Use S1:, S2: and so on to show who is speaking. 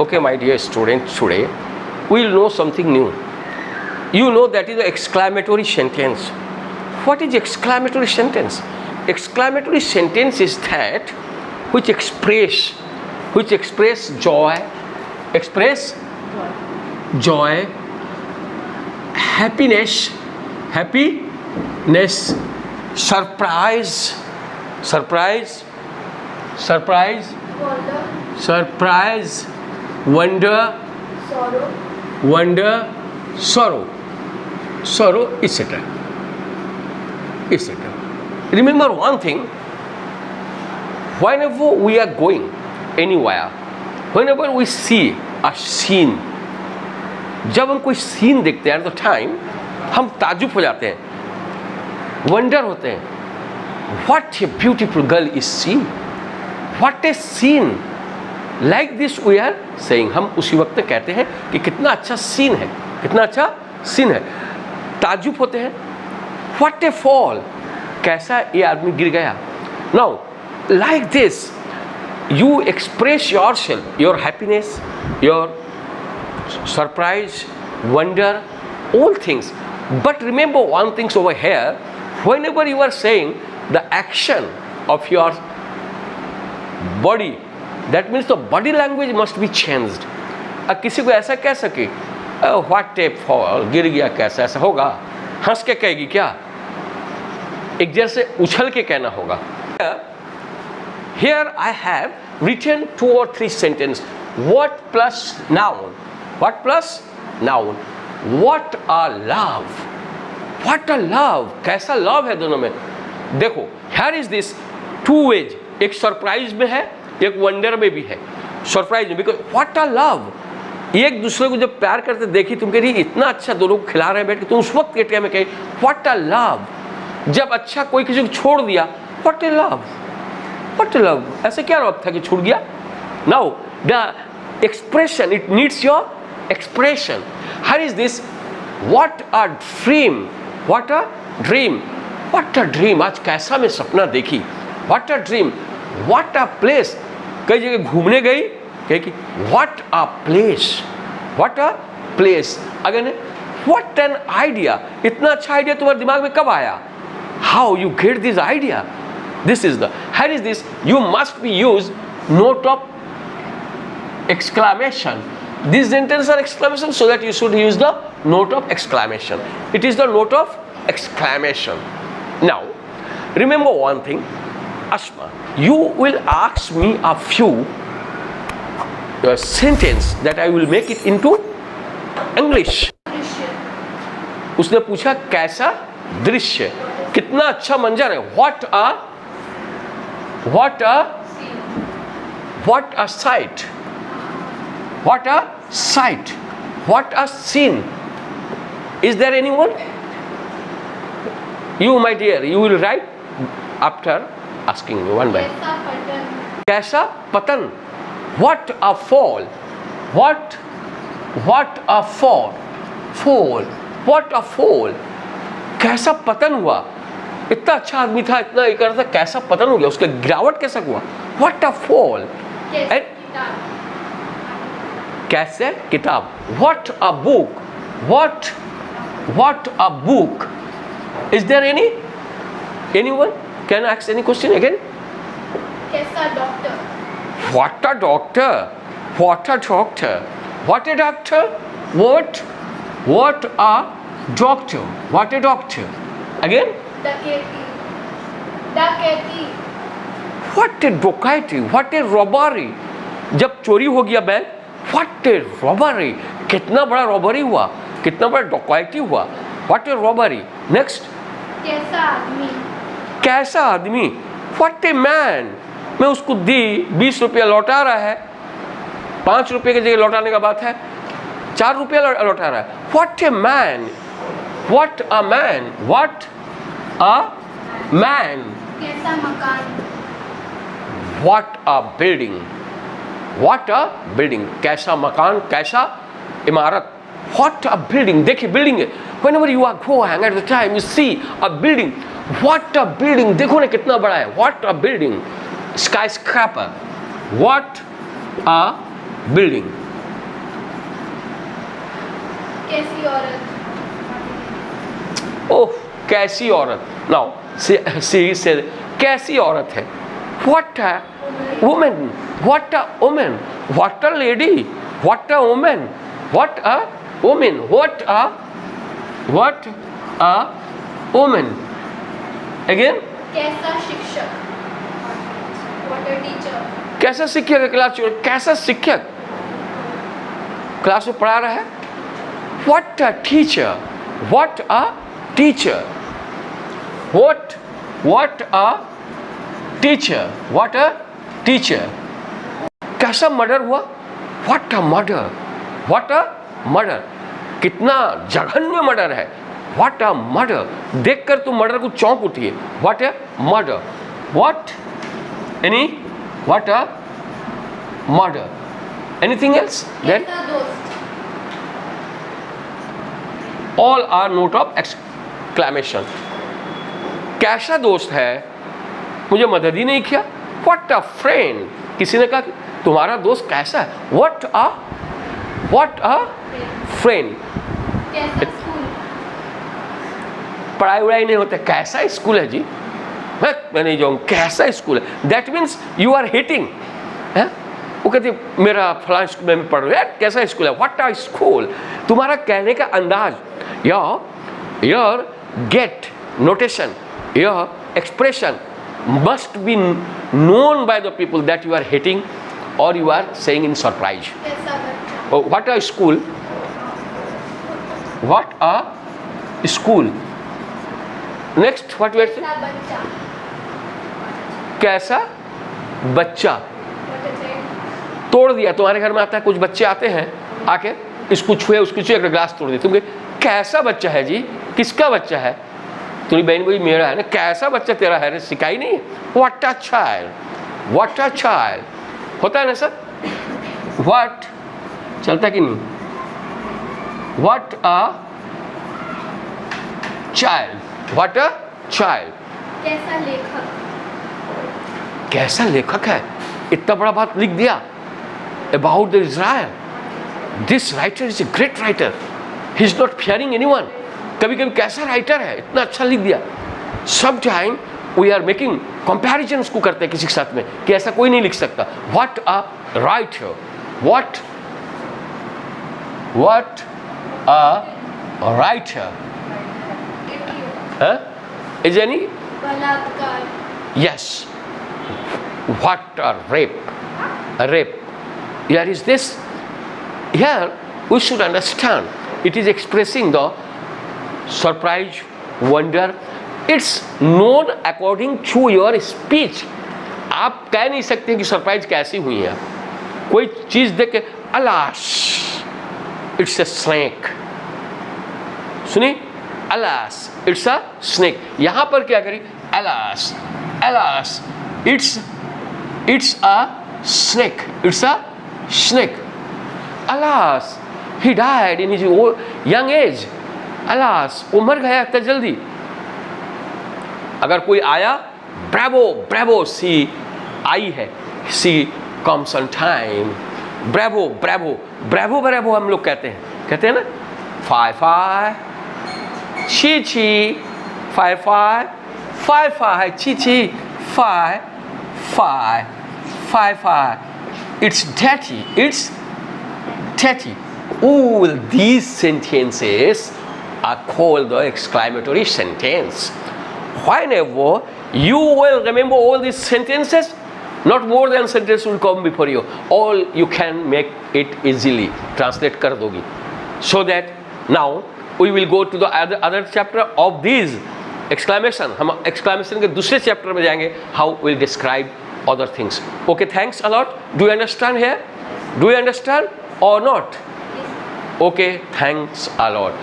S1: Okay, my dear students, today we will know something new. You know that is the exclamatory sentence. What is exclamatory sentence? Exclamatory sentence is that which express joy, happiness, surprise, wonder, sorrow, etc. Remember one thing, whenever we are going anywhere, whenever we see a scene, जब हम कोई scene देखते हैं तो time हम ताजुब हो जाते हैं, वंडर होते हैं, what a beautiful girl is she, what a scene, like this we are saying. हम उसी वक्त कहते हैं कि कितना अच्छा सीन है, ताजुब होते हैं. What a fall, कैसा ये आदमी गिर गया. Now like this you express yourself, your happiness, your surprise, wonder, all things. But remember one thing over here, whenever you are saying the action of your body, that means the body language must be changed. किसी को ऐसा कह सके what A fall, गिर गया, कैसा ऐसा होगा, हंस के कहेगी क्या, एक जैसे उछल के कहना होगा. Here I have written 2 or 3 sentences. What plus noun, what a love, कैसा love है दोनों में. देखो here is this 2 ways, एक सरप्राइज में है, एक वंडर में भी है. सरप्राइज में बिकॉज व्हाट अ लव, एक दूसरे को जब प्यार करते देखी, तुम कह रही इतना अच्छा दोनों को खिला रहे हैं बैठ के, तुम उस वक्त के टाइम में कहे व्हाट अ लव. जब अच्छा कोई किसी को छोड़ दिया, व्हाट ए लव, ऐसे क्या लव था कि छूट गया. Now the expression, it needs your expression. How is this, what a dream, आज कैसा मैं सपना देखी. What a dream, what a place, कई जगह घूमने गई, कहे कि what a place. Again what an idea, इतना अच्छा आइडिया तुम्हारे दिमाग में कब आया. How you get this idea, this is the, here is this, you must be use note of exclamation. These sentences are exclamation, so that you should use the note of exclamation. It is the note of exclamation. Now remember one thing, Asma, you will ask me a few sentence that I will make it into English. उसने पूछा कैसा दृश्य, कितना अच्छा मंजर है. What a sight, what a scene. Is there anyone? You my dear, you will write after asking me one by one. कैसा पतन, what a fall, what a fall, कैसा पतन हुआ, इतना अच्छा आदमी था, इतना ये कर रहा था, कैसा पतन हो गया, उसका गिरावट कैसा हुआ. व्हाट अ फॉल, कैसे किताब. What a book, what a book. Is there anyone can ask any question again.
S2: कैसा doctor,
S1: what a doctor, what a doctor, what a doctor, what a doctor, what a doctor. Again
S2: डकैती,
S1: What a डकैती, what a robbery. जब चोरी हो गया bank, what a robbery, कितना बड़ा robbery हुआ, कितना बड़ा डकैती हुआ. What a robbery. Next, कैसा आदमी, what a man. मैं उसको दी 20 रुपया, लौटा रहा है, 5 रुपये की जगह लौटाने का बात है, 4 रुपया लौटा रहा है. What a man, what a man.
S2: कैसा मकान,
S1: What a building, कैसा मकान, कैसा इमारत. What a building, देखिए बिल्डिंग है. Whenever you are going at the time you see a building, what a building, देखो ना कितना बड़ा है. What a building, skyscraper, what a building.
S2: कैसी औरत
S1: ओह कैसी औरत. नाउ सी से कैसी औरत है. What a woman. What a woman. What a lady. What a woman. What a woman. What a woman. Again.
S2: कैसा शिक्षक व्हाट अ टीचर
S1: कैसा शिक्षक है क्लास. कैसा शिक्षक क्लास में पढ़ा रहा है. What a teacher. What a teacher. What a teacher. What a teacher. कैसा मर्डर हुआ. What a murder. What a murder. कितना जघन्य मर्डर है. What a murder. देखकर तुम मर्डर को चौंक उठिए. What a murder. What any what a murder. Anything else. Then
S2: कैसा दोस्त
S1: all are note of exclamation. कैसा दोस्त है. मुझे मदद ही नहीं किया. What a friend. किसी ने कहा तुम्हारा दोस्त कैसा है. What a friend.
S2: कैसा स्कूल
S1: पढ़ाई वढ़ाई नहीं होता. कैसा स्कूल है जी. मैं नहीं जाऊँ. कैसा स्कूल है. That means you are hating. वो कहती मेरा फलां स्कूल में पढ़ रहे. कैसा स्कूल है. What a school. तुम्हारा कहने का अंदाज. Your get notation. Your expression must be known by the people that you are hating or you are saying in surprise.
S2: कैसा बच्चा
S1: Oh, what a school. What a school. Next, what we are saying?
S2: कैसा बच्चा
S1: कैसा बच्चा.
S2: What a child
S1: तोड़ दिया. तुम्हारे घर में आता है कुछ बच्चे आते हैं आके इसको छुए उसको छुए एक गिलास तोड़ दिया. तुम कहे कैसा बच्चा है जी. किसका बच्चा है. तुम्हारी बहन बोली मेरा है ना. कैसा बच्चा तेरा है. सिखाई नहीं है. What a child. What a child. होता है ना सर. व्हाट चलता कि नहीं. What a child. What a child.
S2: कैसा लेखक
S1: कैसा लेखक है. इतना बड़ा बात लिख दिया about the Israel. This writer is a great writer. He is not fearing anyone. कभी कभी कैसा राइटर है. इतना अच्छा लिख दिया. सब time we are making comparison को करते हैं किसी के साथ में कि ऐसा कोई नहीं लिख सकता. What a writer. What a writer. Is any
S2: बलात्कार
S1: yes. What a rape. A rape. Here is this. Here we should understand. It is expressing the surprise, wonder. It's known according to your speech. आप कह नहीं सकते कि surprise कैसी हुई है. कोई चीज देख के अलास इट्स अ स्नेक. सुनिए अलास इट्स अ स्नेक. यहां पर क्या करी. Alas alas it's a snake. It's a snake. Alas, he died in his young age. Alas, वो मर गया इतना जल्दी. अगर कोई आया ब्रेवो ब्रेवो सी आई है. C comes on time. Bravo bravo bravo bravo हम लोग कहते हैं ना. फाय फाय ची ची फाय फाय फाय फाय ची ची फाय फाय फाय फाय. It's dirty. It's dirty. All these sentences are called the exclamatory sentence. Whenever you will remember all these sentences, not more than sentence will come before you. All you can make it easily. Translate कर दोगी. So that now we will go to the other chapter of these exclamation. हम exclamation के दूसरे chapter में जाएंगे. How we'll describe other things. Okay, thanks a lot. Do you understand here? Do you understand or not? Okay, thanks a lot.